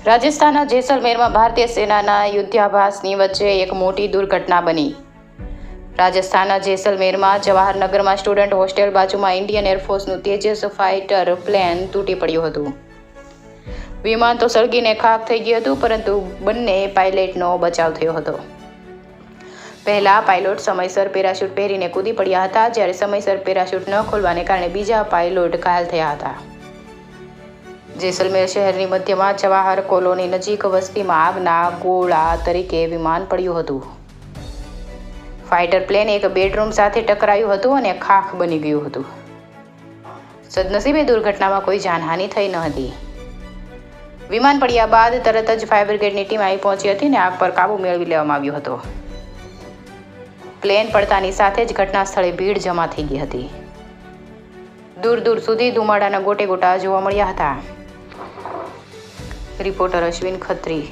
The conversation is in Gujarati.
રાજસ્થાનના જેસલમેરમાં ભારતીય સેનાના યુદ્ધાભ્યાસની વચ્ચે એક મોટી દુર્ઘટના બની। રાજસ્થાનના જેસલમેરમાં જવાહરનગરમાં સ્ટુડન્ટ હોસ્ટેલ બાજુમાં ઇન્ડિયન એરફોર્સનું તેજસ ફાઇટર પ્લેન તૂટી પડ્યું હતું। વિમાન તો સળગીને ખાખ થઈ ગયું હતું, પરંતુ બંને પાયલટનો બચાવ થયો હતો। પહેલા પાયલોટ સમયસર પેરાશૂટ પહેરીને કૂદી પડ્યા હતા, જ્યારે સમયસર પેરાશૂટ ન ખોલવાને કારણે બીજા પાયલોટ ઘાયલ થયા હતા। જેસલમેર શહેરની મધ્યમાં જવાહર કોલોની નજીક વસ્તીમાં આગના ગોળા તરીકે વિમાન પડ્યું હતું। ફાઇટર પ્લેન એક બેડરૂમ સાથે ટકરાયું હતું અને ખાખ બની ગયું હતું। સદનસીબે દુર્ઘટનામાં કોઈ જાનહાનિ થઈ ન હતી। વિમાન પડ્યા બાદ તરત જ ફાયર બ્રિગેડની ટીમ આવી પહોંચી હતી અને આગ પર કાબુ મેળવી લેવામાં આવ્યો હતો। પ્લેન પડતાની સાથે જ ઘટના સ્થળે ભીડ જમા થઈ ગઈ હતી। દૂર દૂર સુધી ધુમાડાના ગોટે ગોટા જોવા મળ્યા હતા। રિપોર્ટર અશ્વિન ખત્રી।